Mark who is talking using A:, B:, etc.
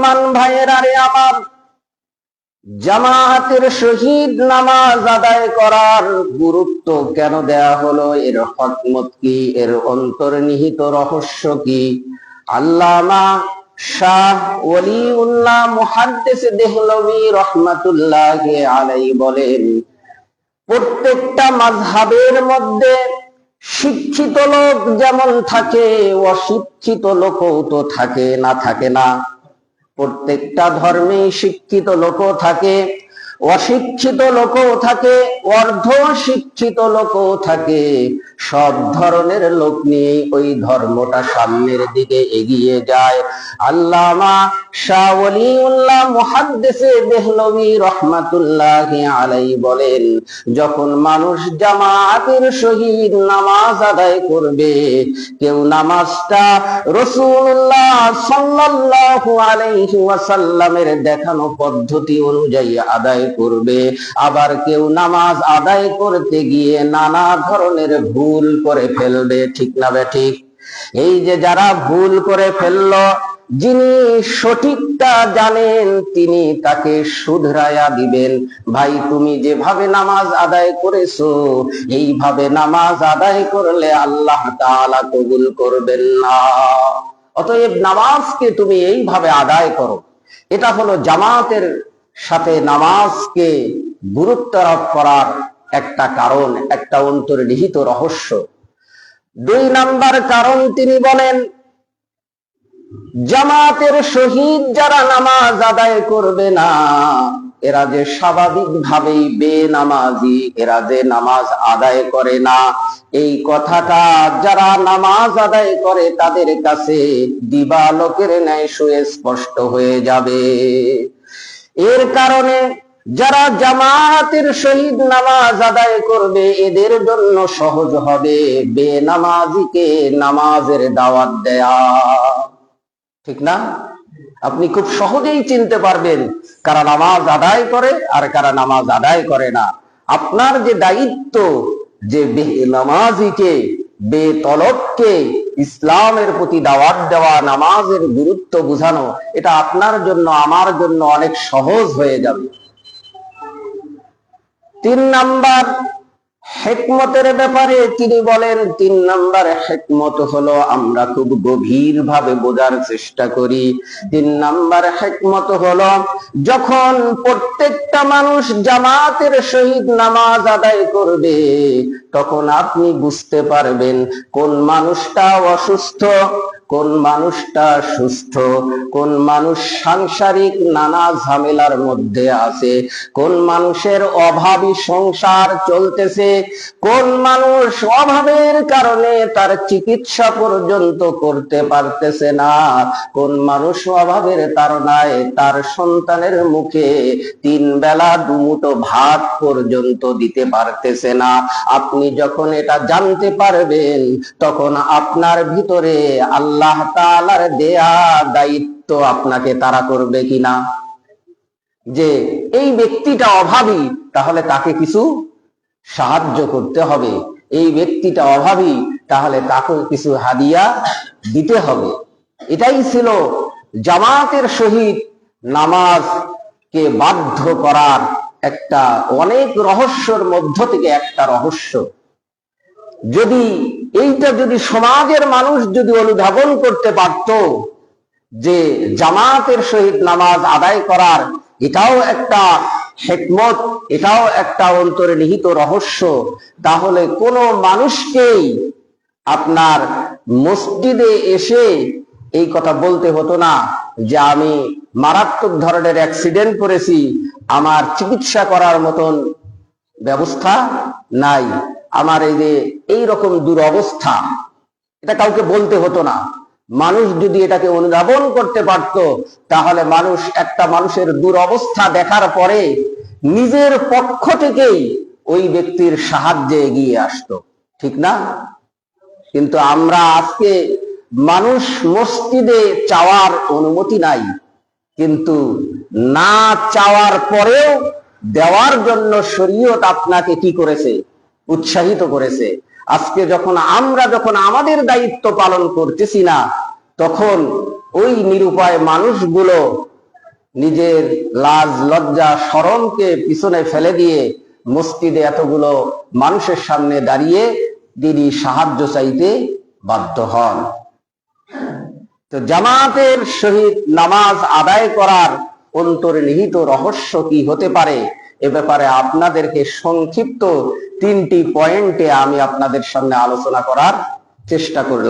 A: মান ভাইয়েরা রে আমার, জামাতের সহিত নামাজ আদায় করার গুরুত্ব কেন দেয়া হলো, এর হিকমত কি, এর অন্তর্নিহিত রহস্য কি? আল্লামা শাহ ওলিউল্লাহ মুহাদ্দিস দেহলভী রাহমাতুল্লাহি আলাইহি বলেন, প্রত্যেকটা মাযহাবের মধ্যে শিক্ষিত লোক যেমন থাকে, অশিক্ষিত লোকও তো থাকে, না থাকে না? প্রত্যেকটা ধর্মে শিক্ষিত লোকও থাকে, অশিক্ষিত লোকও থাকে, অর্ধ শিক্ষিত লোকও থাকে। সব ধরনের লোক নিয়ে ওই ধর্মটা সামনের দিকে এগিয়ে যায়। আল্লামা শাহ ওলিউল্লাহ মুহাদ্দিস দেহলভী রাহমাতুল্লাহি আলাইহি বলেন, যখন মানুষ জামাতের সহিত নামাজ আদায় করবে, কেউ নামাজটা রাসূলুল্লাহ সাল্লাল্লাহু আলাইহি ওয়াসাল্লামের দেখানো পদ্ধতি অনুযায়ী আদায় করবে, আবার কেউ নামাজ আদায় করতে গিয়ে নানা ধরনের ভুল করে ফেলবে। ঠিক না বেঠিক? এই যে যারা ভুল করে ফেললো, যিনি সঠিকটা জানেন তিনি তাকে শুধরায়া দিবেন। ভাই, তুমি যেভাবে নামাজ আদায় করেছো, এইভাবে নামাজ আদায় করলে আল্লাহ তাআলা কবুল করবেন না। অতএব নামাজকে তুমি এইভাবে আদায় করো। এটা হলো জামাতের সাথে নামাজকে গুরুত্ব আরোপ করার একটা কারণ, একটা অন্তর্নিহিত রহস্য। 2 নাম্বার কারণ তিনি বলেন, জামাতের সহিত যারা নামাজ আদায় করবে না, এরা যে স্বাভাবিকভাবেই বেনামাজি, এরা যে নামাজ আদায় করে না, এই কথাটা যারা নামাজ আদায় করে তাদের কাছে দিবালোকের ন্যায় সুস্পষ্ট হয়ে যাবে। এর কারণে যারা জামাতের সহিত নামাজ আদায় করবে, এদের জন্য সহজ হবে বেনামাজিকে নামাজের দাওয়াত দেয়া। ঠিক না? আপনি খুব সহজেই চিনতে পারবেন কারা নামাজ আদায় করে আর কারা নামাজ আদায় করে না। আপনার যে দায়িত্ব, যে বেনামাজিকে, বেতলবকে ইসলামের প্রতি দাওয়াত দেওয়া, নামাজের গুরুত্ব বোঝানো, এটা আপনার জন্য আমার জন্য অনেক সহজ হয়ে যাবে। 3 নাম্বার হিকমতের ব্যাপারে তিনি বলেন, 3 নাম্বার হিকমত হলো আমরা খুব গভীর ভাবে বোঝার চেষ্টা করি। 3 নাম্বার হিকমত হলো, যখন প্রত্যেকটা মানুষ জামাতের সহিত নামাজ আদায় করবে, তখন আপনি বুঝতে পারবেন কোন মানুষটা অসুস্থ, কোন মানুষটা সুস্থ, কোন মানুষ সাংসারিক নানা ঝামেলার মধ্যে আছে, কোন মানুষের অভাবী সংসার চলতেছে, কোন মানুষ অভাবের কারণে তার চিকিৎসা পর্যন্ত করতে পারতেছে না, কোন মানুষ অভাবের তাড়নায় তার সন্তানের মুখে 3 বেলা 2 মুঠো ভাত পর্যন্ত দিতে পারতেছে না। আপনি যখন এটা জানতে পারবেন, তখন আপনার ভিতরে আল্লাহ তাআলার দেয়া দায়িত্ব আপনাকে তাড়া করবে কিনা, যে এই ব্যক্তিটা অভাবী, তাহলে তাকে কিছু সাহায্য করতে হবে। এই ব্যক্তিটা অভাবী, তাহলে তাকে কিছু হাদিয়া দিতে হবে। এটাই ছিল জামাতের সহিত নামাজকে বাধ্য করার একটা অনেক রহস্যের মধ্য থেকে একটা রহস্য। যদি সমাজের মানুষ যদি অনুধাবন করতে পারত যে জামাতের সহিত নামাজ আদায় করার এটাও একটা হিকমত, এটাও একটা অন্তর্নিহিত রহস্য, তাহলে কোনো মানুষকেই আপনার মসজিদে এসে এই কথা বলতে হতো না যে আমি মারাত্মক ধরনের অ্যাক্সিডেন্ট করেছি, আমার চিকিৎসা করার মতন ব্যবস্থা নাই, আমার এই যে এইরকম দুরবস্থা, এটা কাউকে বলতে হতো না। মানুষ যদি এটাকে অনুধাবন করতে পারত, তাহলে একটা মানুষের দুরবস্থা দেখার পরে নিজের পক্ষ থেকেই ওই ব্যক্তির সাহায্যে এগিয়ে আসতো। ঠিক না? কিন্তু আমরা আজকে মানুষ মসজিদে চাওয়ার অনুমতি নাই, কিন্তু না চাওয়ার পরেও দেওয়ার জন্য শরীয়ত আপনাকে কি করেছে? উৎসাহিত করেছে। আজকে যখন আমরা আমাদের দায়িত্ব পালন করতেছি না, তখন ওই নিরুপায় মানুষগুলো নিজের লাজ লজ্জা শরমকে পিছনে ফেলে দিয়ে মসজিদে এতগুলো মানুষের সামনে দাঁড়িয়ে তিনি সাহায্য চাইতে বাধ্য হন। তো জামাতের সহিত নামাজ আদায় করার অন্তর্নিহিত রহস্য কি হতে পারে, এ ব্যাপারে আপনাদেরকে সংক্ষিপ্ত 3টি পয়েন্টে আমি আপনাদের সামনে আলোচনা করার চেষ্টা করলাম।